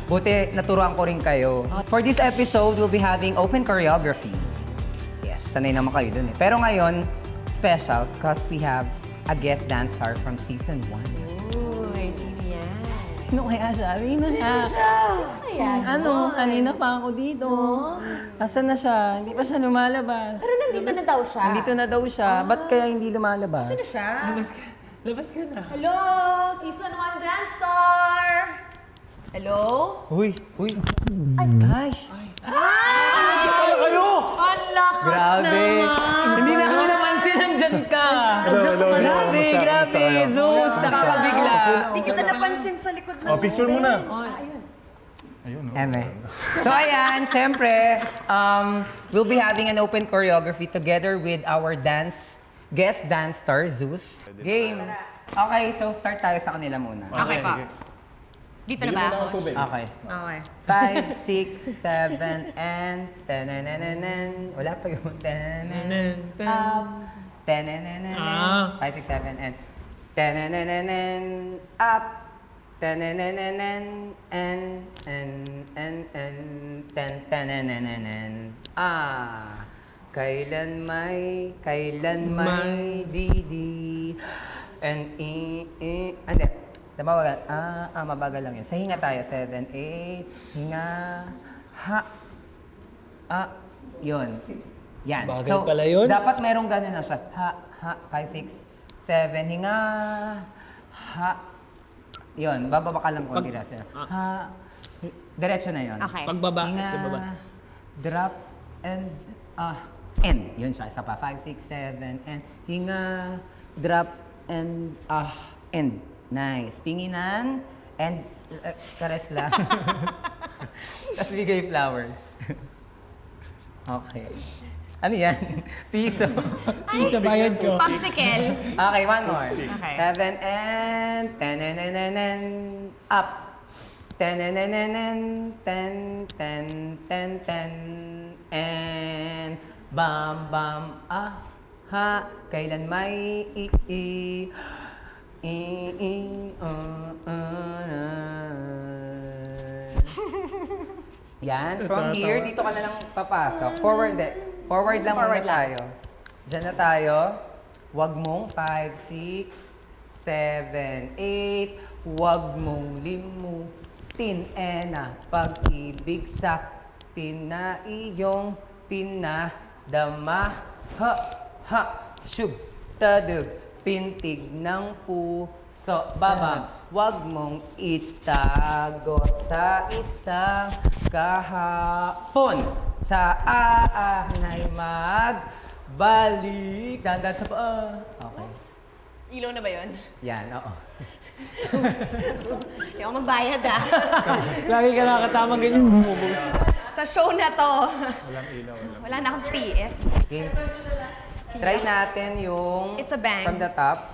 Buti naturuan ko rin kayo. For this episode, we'll be having open choreography. Yes, sanay naman kayo dun eh. Pero ngayon, special because we have a guest dancer from season 1. Uy, sino yan? Sino kaya siya? Sino siya? Ayan, Kanina pa ako dito. Asan na siya? Hindi pa siya lumalabas. Pero nandito na daw siya. Nandito na daw siya. Ba't kaya hindi lumalabas? Sino siya? Labas ka na. Hello! Season 1 Dance Star! Hello? Uy! Ay! Kayo! Ang lakas Grabe! naman! Hindi na kami napansin, nandyan ka! Hello. Grabe, grabe! Zeus, nakakabigla! Hindi kita napansin sa likod ng... Oh, picture muna. Ayun, oh. Eme. So ayan, syempre, we'll be having an open choreography together with our guest dance star, Zeus. Game. Okay, so start tayo sa kanila muna. Okay pa. Dito na ba ako? Tubig. Okay. Okay. 5, 6, 7, and tanananan. Wala pa yung tananan. Up. Tanananan. 5, 6, 7, and tanananan. Up. Tanananan. And tanananan. Kailan may didi. And hindi. Mabagal. Mabagal lang yun. Sa hinga tayo. 7, 8. Hinga. Ha. Yun. Yan. Bagal pala yun. Dapat merong ganun na siya. Ha. 5, 6, 7. Hinga. Ha. Yun. Bababa ka lang konti lang siya. Ha. Diretso na yun. Okay. Pagbaba, Hinga. pagbaba. Drop. And. End. Yun siya. Isa pa. 5, 6, 7. And. Hinga. Drop. And. End. Nice. Tinginan and kares lang. Tapos bigay flowers. Okay. Ano yan? Piso. Sa bayad ko. Popsicle. Okay, one more. Okay. 7 and tenenenenen up. Tenenenenen ten and bam ha kailan may Yan. From here, dito ka na lang papasok. Forward lang muna tayo. Diyan na tayo. Huwag mong 5, 6, 7, 8. Huwag mong limutin. Pag-ibig sa iyong pinadama. Ha, syug, tadug. Pintig ng puso, babang, wag mong itago sa isang kahapon. Sa aanay magbalik. Dandan sa paa. Okay. Ilaw na ba yun? Yan, oo. Hindi ako magbayad Lagi ka nakatama ganyan. Sa show na to. Walang ilaw. Wala na akong PF. Okay. Try natin yung It's a bang. from the top.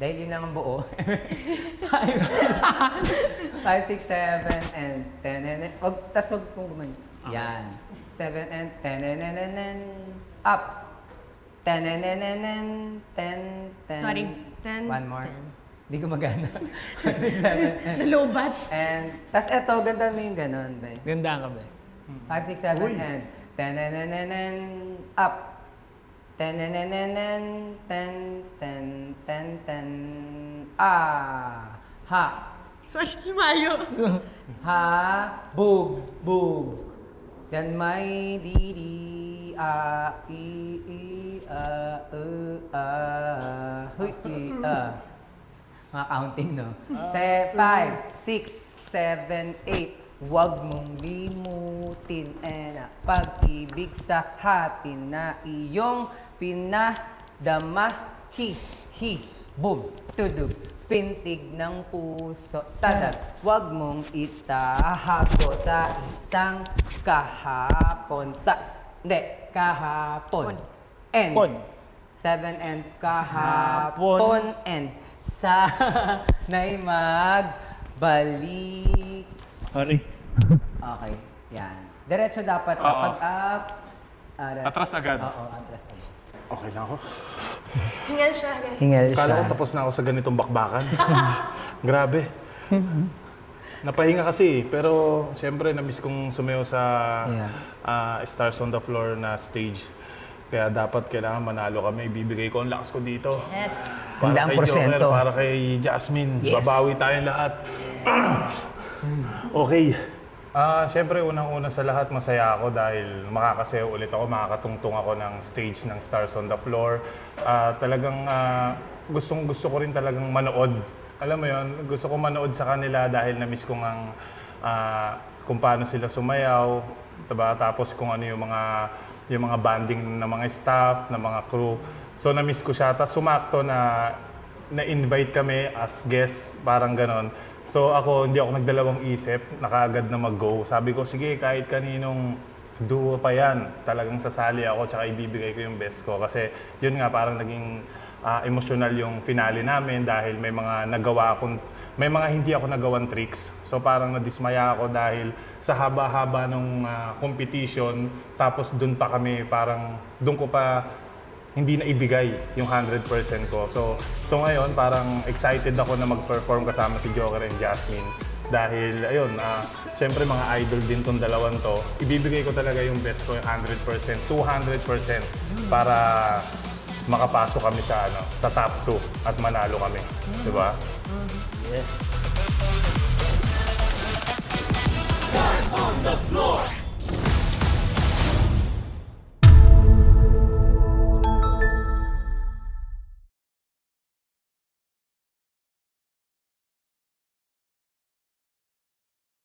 Dahil yun naman buo. 5, 6, 7, and 10. Tas huwag kong gumayon. Yan. 7 and 10. Up. 10. Sorry. 10. One more. Hindi gumagana. 6, 7, and... Nalobat. And, tas eto, ganda mo yung ganon. Ganda ka ba? 5, 6, 7, and 10. Up. 10. Ha. Sorry, himayo. Ha. Bug. Yan may didi. Huy. Mga counting, no? 5, 6, 7, 8. Huwag mong limutin pag-ibig sa hatin na iyong pinadama. Boom, tudog, pintig ng puso, tadag. Huwag mong itahago sa isang kahapon. Kahapon. End. Pon. 7 and kahapon. And sana'y magbalik. Sorry. Okay, yan. Diretso dapat siya. Oo. Pag up, Atras agad. Oo, atras agad. Okay lang ako. Hingal siya. Hingal siya. Kala ko tapos na ako sa ganitong bakbakan. Grabe. Napahinga kasi, pero siyempre na-miss kong sumayaw sa Yeah. Stars on the Floor na stage. Kaya dapat kailangan manalo kami. Ibibigay ko ang lakas ko dito. Yes. Para kay 100%. Joker, para kay Jasmine. Yes. Babawi tayong lahat. Okay. Siyempre, unang-una sa lahat, masaya ako dahil makakasayaw ulit ako, makakatungtong ako ng stage ng Stars on the Floor. Talagang gustong-gusto ko rin talagang manood. Alam mo yon, gusto ko manood sa kanila dahil na-miss ko ngang kung paano sila sumayaw, diba? Tapos kung ano yung mga banding ng mga staff, ng mga crew. So na-miss ko siya. Tapos sumakto na-invite kami as guest, parang ganon. So ako, hindi ako nagdalawang isip, nakaagad na mag-go. Sabi ko, sige, kahit kaninong duo pa yan, talagang sasali ako, tsaka ibibigay ko yung best ko. Kasi yun nga, parang naging emotional yung finale namin dahil may mga hindi ako nagawang tricks. So parang nadismaya ako dahil sa haba-haba ng competition, tapos dun pa kami, dun ko pa hindi na ibigay yung 100% ko. So ngayon, parang excited ako na mag-perform kasama si Joker and Jasmine. Dahil, ayun, syempre mga idol din tong dalawang to. Ibibigay ko talaga yung best ko, yung 100%, 200% para makapasok kami sa top 2 at manalo kami. Di ba? Yes.